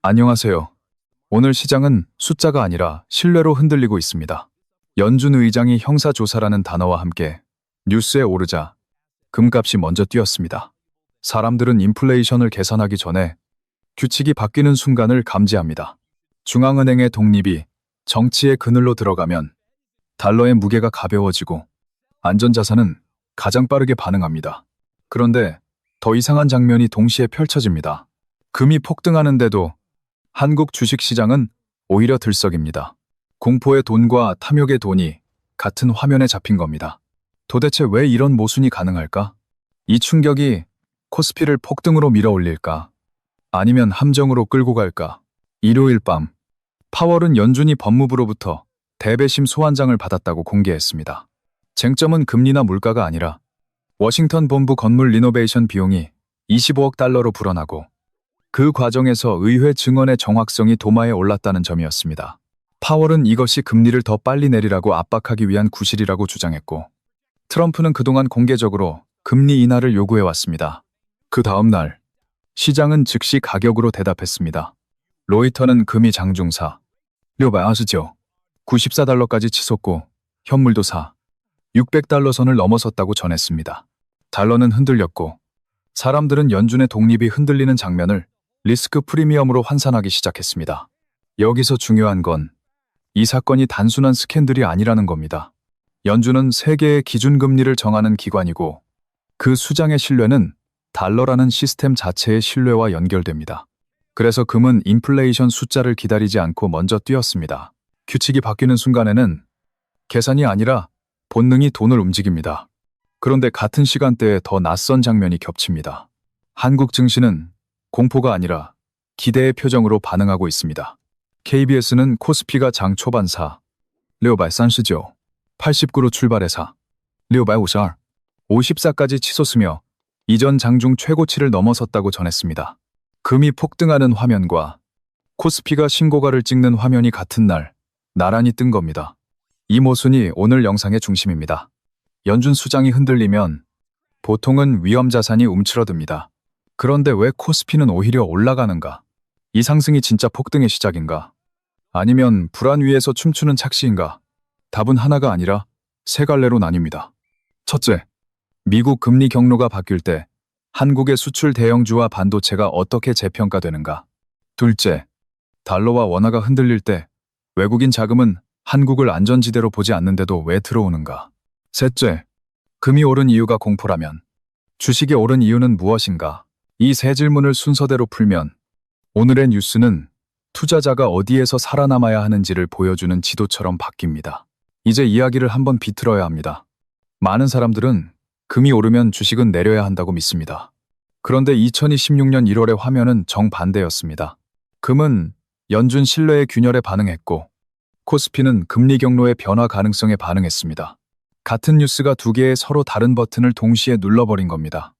안녕하세요. 오늘 시장은 숫자가 아니라 신뢰로 흔들리고 있습니다. 연준 의장이 형사조사라는 단어와 함께 뉴스에 오르자 금값이 먼저 뛰었습니다. 사람들은 인플레이션을 계산하기 전에 규칙이 바뀌는 순간을 감지합니다. 중앙은행의 독립이 정치의 그늘로 들어가면 달러의 무게가 가벼워지고 안전자산은 가장 빠르게 반응합니다. 그런데 더 이상한 장면이 동시에 펼쳐집니다. 금이 폭등하는데도 한국 주식시장은 오히려 들썩입니다. 공포의 돈과 탐욕의 돈이 같은 화면에 잡힌 겁니다. 도대체 왜 이런 모순이 가능할까? 이 충격이 코스피를 폭등으로 밀어올릴까? 아니면 함정으로 끌고 갈까? 일요일 밤, 파월은 연준이 법무부로부터 대배심 소환장을 받았다고 공개했습니다. 쟁점은 금리나 물가가 아니라 워싱턴 본부 건물 리노베이션 비용이 25억 달러로 불어나고 그 과정에서 의회 증언의 정확성이 도마에 올랐다는 점이었습니다. 파월은 이것이 금리를 더 빨리 내리라고 압박하기 위한 구실이라고 주장했고, 트럼프는 그동안 공개적으로 금리 인하를 요구해왔습니다. 그 다음 날, 시장은 즉시 가격으로 대답했습니다. 로이터는 금이 장중사 629, 94달러까지 치솟고 현물도 600달러 선을 넘어섰다고 전했습니다. 달러는 흔들렸고 사람들은 연준의 독립이 흔들리는 장면을 리스크 프리미엄으로 환산하기 시작했습니다. 여기서 중요한 건 이 사건이 단순한 스캔들이 아니라는 겁니다. 연준은 세계의 기준금리를 정하는 기관이고 그 수장의 신뢰는 달러라는 시스템 자체의 신뢰와 연결됩니다. 그래서 금은 인플레이션 숫자를 기다리지 않고 먼저 뛰었습니다. 규칙이 바뀌는 순간에는 계산이 아니라 본능이 돈을 움직입니다. 그런데 같은 시간대에 더 낯선 장면이 겹칩니다. 한국 증시는 공포가 아니라 기대의 표정으로 반응하고 있습니다. KBS는 코스피가 장 초반 639, 89로 출발해서 652, 54까지 치솟으며 이전 장중 최고치를 넘어섰다고 전했습니다. 금이 폭등하는 화면과 코스피가 신고가를 찍는 화면이 같은 날 나란히 뜬 겁니다. 이 모순이 오늘 영상의 중심입니다. 연준 수장이 흔들리면 보통은 위험 자산이 움츠러듭니다. 그런데 왜 코스피는 오히려 올라가는가? 이 상승이 진짜 폭등의 시작인가? 아니면 불안 위에서 춤추는 착시인가? 답은 하나가 아니라 세 갈래로 나뉩니다. 첫째, 미국 금리 경로가 바뀔 때 한국의 수출 대형주와 반도체가 어떻게 재평가되는가? 둘째, 달러와 원화가 흔들릴 때 외국인 자금은 한국을 안전지대로 보지 않는데도 왜 들어오는가? 셋째, 금이 오른 이유가 공포라면 주식이 오른 이유는 무엇인가? 이 세 질문을 순서대로 풀면 오늘의 뉴스는 투자자가 어디에서 살아남아야 하는지를 보여주는 지도처럼 바뀝니다. 이제 이야기를 한번 비틀어야 합니다. 많은 사람들은 금이 오르면 주식은 내려야 한다고 믿습니다. 그런데 2026년 1월의 화면은 정반대였습니다. 금은 연준 신뢰의 균열에 반응했고 코스피는 금리 경로의 변화 가능성에 반응했습니다. 같은 뉴스가 두 개의 서로 다른 버튼을 동시에 눌러버린 겁니다.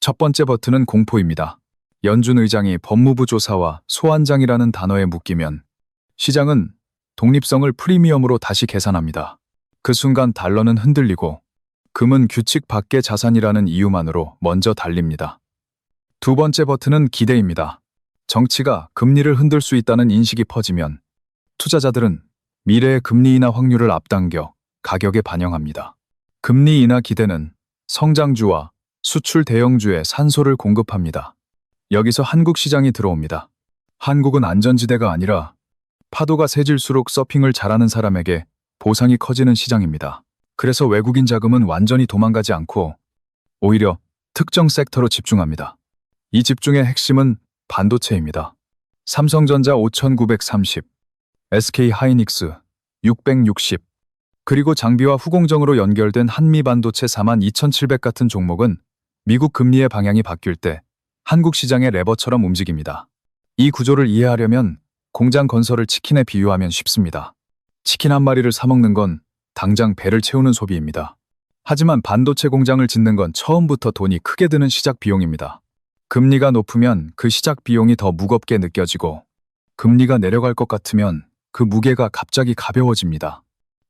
첫 번째 버튼은 공포입니다. 연준 의장이 법무부 조사와 소환장이라는 단어에 묶이면 시장은 독립성을 프리미엄으로 다시 계산합니다. 그 순간 달러는 흔들리고 금은 규칙 밖의 자산이라는 이유만으로 먼저 달립니다. 두 번째 버튼은 기대입니다. 정치가 금리를 흔들 수 있다는 인식이 퍼지면 투자자들은 미래의 금리 인하 확률을 앞당겨 가격에 반영합니다. 금리 인하 기대는 성장주와 수출 대형주에 산소를 공급합니다. 여기서 한국 시장이 들어옵니다. 한국은 안전지대가 아니라 파도가 세질수록 서핑을 잘하는 사람에게 보상이 커지는 시장입니다. 그래서 외국인 자금은 완전히 도망가지 않고 오히려 특정 섹터로 집중합니다. 이 집중의 핵심은 반도체입니다. 삼성전자 5,930, SK하이닉스 660, 그리고 장비와 후공정으로 연결된 한미반도체 42,700 같은 종목은 미국 금리의 방향이 바뀔 때 한국 시장의 레버처럼 움직입니다. 이 구조를 이해하려면 공장 건설을 치킨에 비유하면 쉽습니다. 치킨 한 마리를 사 먹는 건 당장 배를 채우는 소비입니다. 하지만 반도체 공장을 짓는 건 처음부터 돈이 크게 드는 시작 비용입니다. 금리가 높으면 그 시작 비용이 더 무겁게 느껴지고 금리가 내려갈 것 같으면 그 무게가 갑자기 가벼워집니다.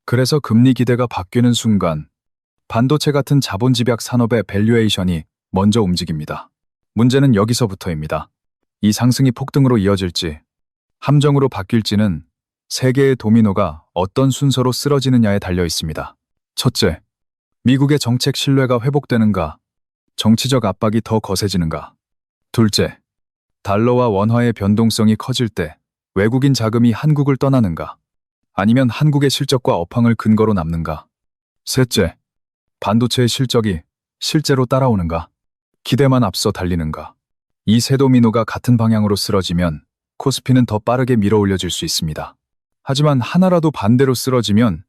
그래서 금리 기대가 바뀌는 순간 반도체 같은 자본 집약 산업의 밸류에이션이 먼저 움직입니다. 문제는 여기서부터입니다. 이 상승이 폭등으로 이어질지 함정으로 바뀔지는 세 개의 도미노가 어떤 순서로 쓰러지느냐에 달려 있습니다. 첫째, 미국의 정책 신뢰가 회복되는가, 정치적 압박이 더 거세지는가. 둘째, 달러와 원화의 변동성이 커질 때 외국인 자금이 한국을 떠나는가, 아니면 한국의 실적과 업황을 근거로 남는가. 셋째, 반도체의 실적이 실제로 따라오는가, 기대만 앞서 달리는가. 이 세 도미노가 같은 방향으로 쓰러지면 코스피는 더 빠르게 밀어 올려질 수 있습니다. 하지만 하나라도 반대로 쓰러지면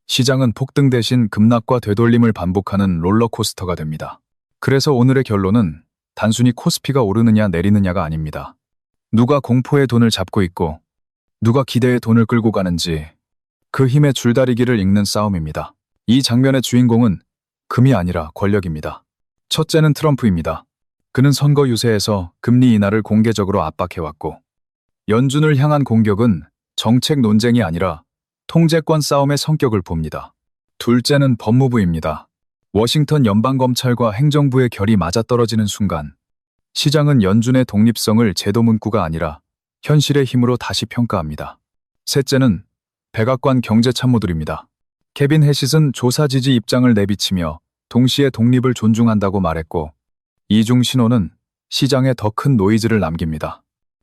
시장은 폭등 대신 급락과 되돌림을 반복하는 롤러코스터가 됩니다. 그래서 오늘의 결론은 단순히 코스피가 오르느냐 내리느냐가 아닙니다. 누가 공포의 돈을 잡고 있고 누가 기대의 돈을 끌고 가는지, 그 힘의 줄다리기를 읽는 싸움입니다. 이 장면의 주인공은 금이 아니라 권력입니다. 첫째는 트럼프입니다. 그는 선거 유세에서 금리 인하를 공개적으로 압박해왔고, 연준을 향한 공격은 정책 논쟁이 아니라 통제권 싸움의 성격을 봅니다. 둘째는 법무부입니다. 워싱턴 연방검찰과 행정부의 결이 맞아떨어지는 순간 시장은 연준의 독립성을 제도 문구가 아니라 현실의 힘으로 다시 평가합니다. 셋째는 백악관 경제참모들입니다. 케빈 해싯은 조사 지지 입장을 내비치며 동시에 독립을 존중한다고 말했고, 이중 신호는 시장에 더 큰 노이즈를 남깁니다.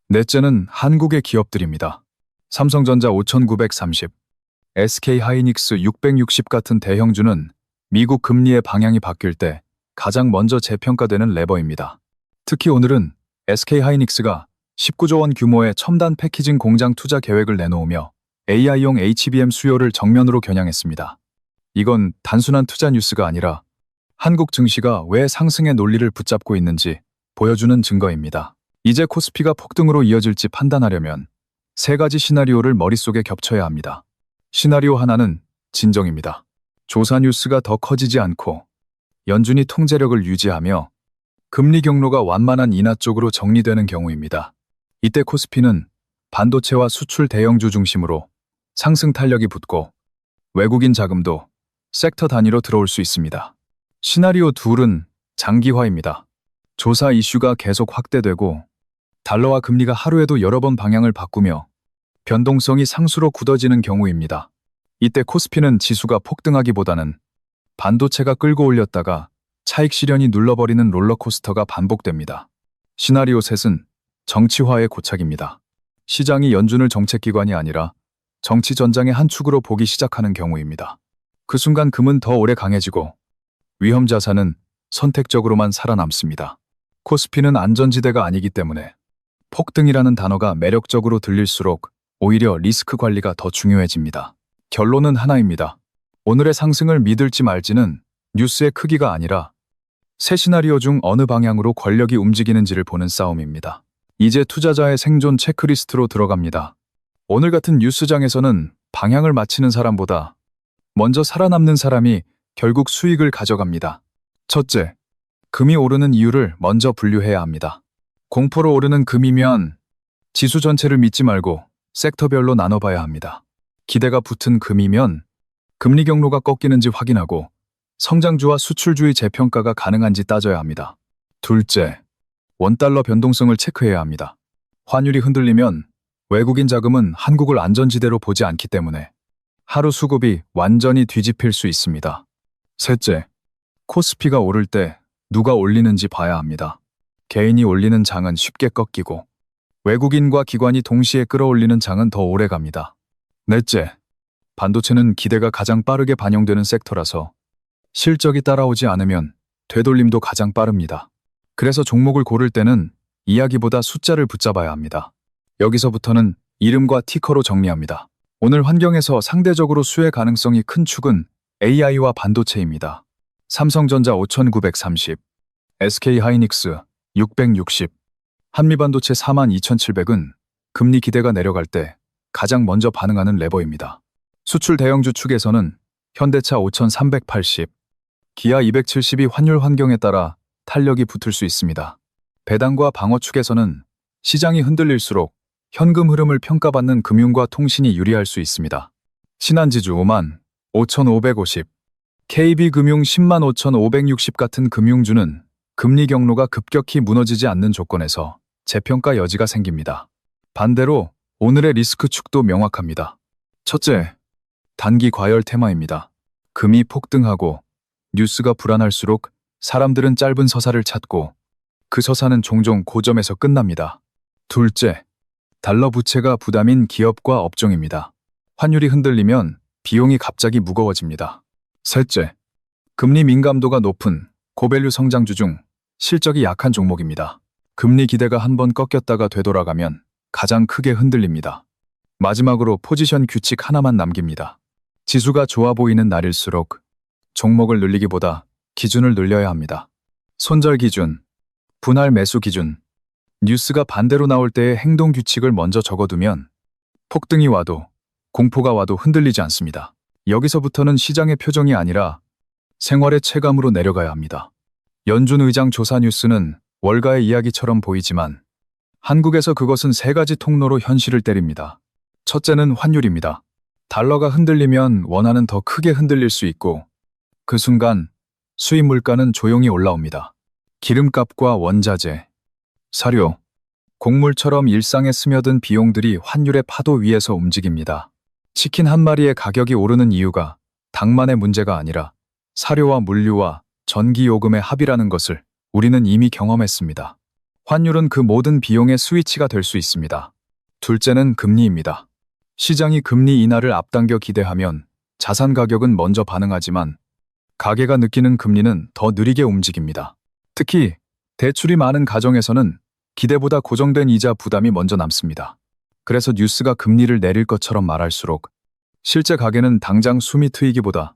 넷째는 한국의 기업들입니다. 삼성전자 5,930, SK하이닉스 660 같은 대형주는 미국 금리의 방향이 바뀔 때 가장 먼저 재평가되는 레버입니다. 특히 오늘은 SK하이닉스가 19조 원 규모의 첨단 패키징 공장 투자 계획을 내놓으며 AI용 HBM 수요를 정면으로 겨냥했습니다. 이건 단순한 투자 뉴스가 아니라 한국 증시가 왜 상승의 논리를 붙잡고 있는지 보여주는 증거입니다. 이제 코스피가 폭등으로 이어질지 판단하려면 세 가지 시나리오를 머릿속에 겹쳐야 합니다. 시나리오 하나는 진정입니다. 조사 뉴스가 더 커지지 않고 연준이 통제력을 유지하며 금리 경로가 완만한 인하 쪽으로 정리되는 경우입니다. 이때 코스피는 반도체와 수출 대형주 중심으로 상승 탄력이 붙고 외국인 자금도 섹터 단위로 들어올 수 있습니다. 시나리오 둘은 장기화입니다. 조사 이슈가 계속 확대되고 달러와 금리가 하루에도 여러 번 방향을 바꾸며 변동성이 상수로 굳어지는 경우입니다. 이때 코스피는 지수가 폭등하기보다는 반도체가 끌고 올렸다가 차익 실현이 눌러버리는 롤러코스터가 반복됩니다. 시나리오 셋은 정치화의 고착입니다. 시장이 연준을 정책기관이 아니라 정치 전장의 한 축으로 보기 시작하는 경우입니다. 그 순간 금은 더 오래 강해지고 위험 자산은 선택적으로만 살아남습니다. 코스피는 안전지대가 아니기 때문에 폭등이라는 단어가 매력적으로 들릴수록 오히려 리스크 관리가 더 중요해집니다. 결론은 하나입니다. 오늘의 상승을 믿을지 말지는 뉴스의 크기가 아니라 세 시나리오 중 어느 방향으로 권력이 움직이는지를 보는 싸움입니다. 이제 투자자의 생존 체크리스트로 들어갑니다. 오늘 같은 뉴스장에서는 방향을 맞히는 사람보다 먼저 살아남는 사람이 결국 수익을 가져갑니다. 첫째, 금이 오르는 이유를 먼저 분류해야 합니다. 공포로 오르는 금이면 지수 전체를 믿지 말고 섹터별로 나눠봐야 합니다. 기대가 붙은 금이면 금리 경로가 꺾이는지 확인하고 성장주와 수출주의 재평가가 가능한지 따져야 합니다. 둘째, 원달러 변동성을 체크해야 합니다. 환율이 흔들리면 외국인 자금은 한국을 안전지대로 보지 않기 때문에 하루 수급이 완전히 뒤집힐 수 있습니다. 셋째, 코스피가 오를 때 누가 올리는지 봐야 합니다. 개인이 올리는 장은 쉽게 꺾이고 외국인과 기관이 동시에 끌어올리는 장은 더 오래 갑니다. 넷째, 반도체는 기대가 가장 빠르게 반영되는 섹터라서 실적이 따라오지 않으면 되돌림도 가장 빠릅니다. 그래서 종목을 고를 때는 이야기보다 숫자를 붙잡아야 합니다. 여기서부터는 이름과 티커로 정리합니다. 오늘 환경에서 상대적으로 수혜 가능성이 큰 축은 AI와 반도체입니다. 삼성전자 5,930, SK하이닉스 660, 한미반도체 42,700은 금리 기대가 내려갈 때 가장 먼저 반응하는 레버입니다. 수출 대형주 축에서는 현대차 5,380, 기아 270이 환율 환경에 따라 탄력이 붙을 수 있습니다. 배당과 방어 축에서는 시장이 흔들릴수록 현금 흐름을 평가받는 금융과 통신이 유리할 수 있습니다. 신한지주 5만 5,550, KB금융 10만 5,560 같은 금융주는 금리 경로가 급격히 무너지지 않는 조건에서 재평가 여지가 생깁니다. 반대로 오늘의 리스크 축도 명확합니다. 첫째, 단기 과열 테마입니다. 금이 폭등하고 뉴스가 불안할수록 사람들은 짧은 서사를 찾고 그 서사는 종종 고점에서 끝납니다. 둘째, 달러 부채가 부담인 기업과 업종입니다. 환율이 흔들리면 비용이 갑자기 무거워집니다. 셋째, 금리 민감도가 높은 고밸류 성장주 중 실적이 약한 종목입니다. 금리 기대가 한번 꺾였다가 되돌아가면 가장 크게 흔들립니다. 마지막으로 포지션 규칙 하나만 남깁니다. 지수가 좋아 보이는 날일수록 종목을 늘리기보다 기준을 늘려야 합니다. 손절 기준, 분할 매수 기준, 뉴스가 반대로 나올 때의 행동 규칙을 먼저 적어두면 폭등이 와도 공포가 와도 흔들리지 않습니다. 여기서부터는 시장의 표정이 아니라 생활의 체감으로 내려가야 합니다. 연준 의장 조사 뉴스는 월가의 이야기처럼 보이지만 한국에서 그것은 세 가지 통로로 현실을 때립니다. 첫째는 환율입니다. 달러가 흔들리면 원화는 더 크게 흔들릴 수 있고 그 순간 수입 물가는 조용히 올라옵니다. 기름값과 원자재, 사료, 곡물처럼 일상에 스며든 비용들이 환율의 파도 위에서 움직입니다. 치킨 한 마리의 가격이 오르는 이유가 당만의 문제가 아니라 사료와 물류와 전기요금의 합이라는 것을 우리는 이미 경험했습니다. 환율은 그 모든 비용의 스위치가 될 수 있습니다. 둘째는 금리입니다. 시장이 금리 인하를 앞당겨 기대하면 자산 가격은 먼저 반응하지만 가계가 느끼는 금리는 더 느리게 움직입니다. 특히 대출이 많은 가정에서는 기대보다 고정된 이자 부담이 먼저 남습니다. 그래서 뉴스가 금리를 내릴 것처럼 말할수록 실제 가계는 당장 숨이 트이기보다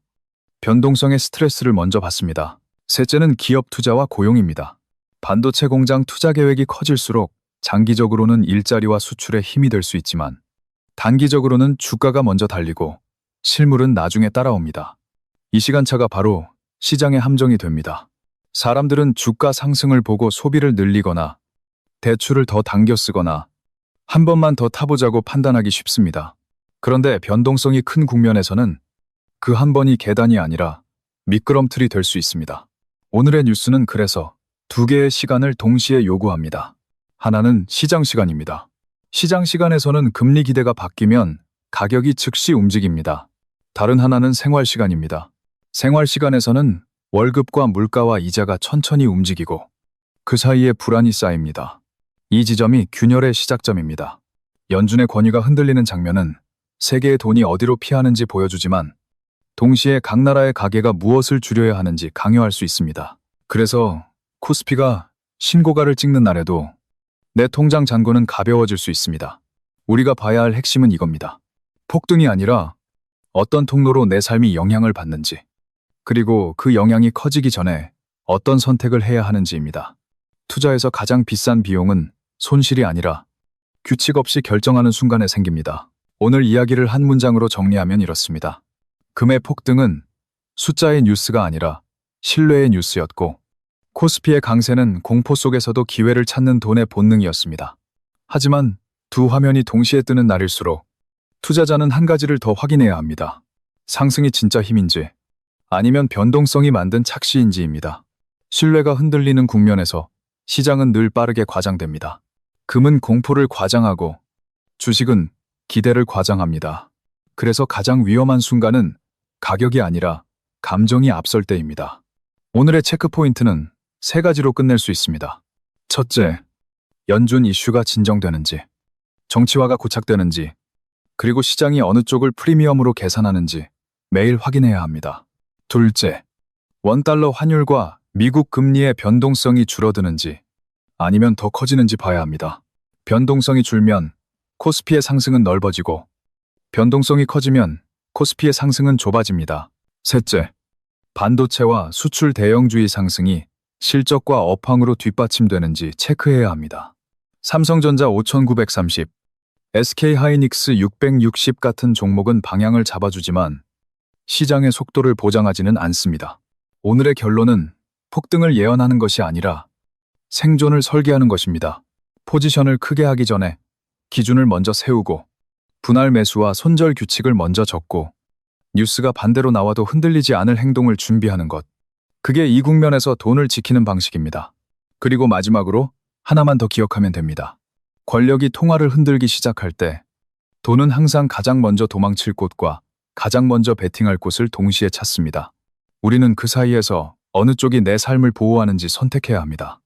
변동성의 스트레스를 먼저 받습니다. 셋째는 기업 투자와 고용입니다. 반도체 공장 투자 계획이 커질수록 장기적으로는 일자리와 수출에 힘이 될 수 있지만 단기적으로는 주가가 먼저 달리고 실물은 나중에 따라옵니다. 이 시간차가 바로 시장의 함정이 됩니다. 사람들은 주가 상승을 보고 소비를 늘리거나 대출을 더 당겨 쓰거나 한 번만 더 타보자고 판단하기 쉽습니다. 그런데 변동성이 큰 국면에서는 그 한 번이 계단이 아니라 미끄럼틀이 될 수 있습니다. 오늘의 뉴스는 그래서 두 개의 시간을 동시에 요구합니다. 하나는 시장 시간입니다. 시장 시간에서는 금리 기대가 바뀌면 가격이 즉시 움직입니다. 다른 하나는 생활 시간입니다. 생활 시간에서는 월급과 물가와 이자가 천천히 움직이고 그 사이에 불안이 쌓입니다. 이 지점이 균열의 시작점입니다. 연준의 권위가 흔들리는 장면은 세계의 돈이 어디로 피하는지 보여주지만 동시에 각 나라의 가계가 무엇을 줄여야 하는지 강요할 수 있습니다. 그래서 코스피가 신고가를 찍는 날에도 내 통장 잔고는 가벼워질 수 있습니다. 우리가 봐야 할 핵심은 이겁니다. 폭등이 아니라 어떤 통로로 내 삶이 영향을 받는지, 그리고 그 영향이 커지기 전에 어떤 선택을 해야 하는지입니다. 투자에서 가장 비싼 비용은 손실이 아니라 규칙 없이 결정하는 순간에 생깁니다. 오늘 이야기를 한 문장으로 정리하면 이렇습니다. 금의 폭등은 숫자의 뉴스가 아니라 신뢰의 뉴스였고, 코스피의 강세는 공포 속에서도 기회를 찾는 돈의 본능이었습니다. 하지만 두 화면이 동시에 뜨는 날일수록 투자자는 한 가지를 더 확인해야 합니다. 상승이 진짜 힘인지 아니면 변동성이 만든 착시인지입니다. 신뢰가 흔들리는 국면에서 시장은 늘 빠르게 과장됩니다. 금은 공포를 과장하고 주식은 기대를 과장합니다. 그래서 가장 위험한 순간은 가격이 아니라 감정이 앞설 때입니다. 오늘의 체크포인트는 세 가지로 끝낼 수 있습니다. 첫째, 연준 이슈가 진정되는지, 정치화가 고착되는지, 그리고 시장이 어느 쪽을 프리미엄으로 계산하는지 매일 확인해야 합니다. 둘째, 원달러 환율과 미국 금리의 변동성이 줄어드는지 아니면 더 커지는지 봐야 합니다. 변동성이 줄면 코스피의 상승은 넓어지고 변동성이 커지면 코스피의 상승은 좁아집니다. 셋째, 반도체와 수출 대형주의 상승이 실적과 업황으로 뒷받침되는지 체크해야 합니다. 삼성전자 5930, SK하이닉스 660 같은 종목은 방향을 잡아주지만 시장의 속도를 보장하지는 않습니다. 오늘의 결론은 폭등을 예언하는 것이 아니라 생존을 설계하는 것입니다. 포지션을 크게 하기 전에 기준을 먼저 세우고 분할 매수와 손절 규칙을 먼저 적고 뉴스가 반대로 나와도 흔들리지 않을 행동을 준비하는 것. 그게 이 국면에서 돈을 지키는 방식입니다. 그리고 마지막으로 하나만 더 기억하면 됩니다. 권력이 통화를 흔들기 시작할 때 돈은 항상 가장 먼저 도망칠 곳과 가장 먼저 베팅할 곳을 동시에 찾습니다. 우리는 그 사이에서 어느 쪽이 내 삶을 보호하는지 선택해야 합니다.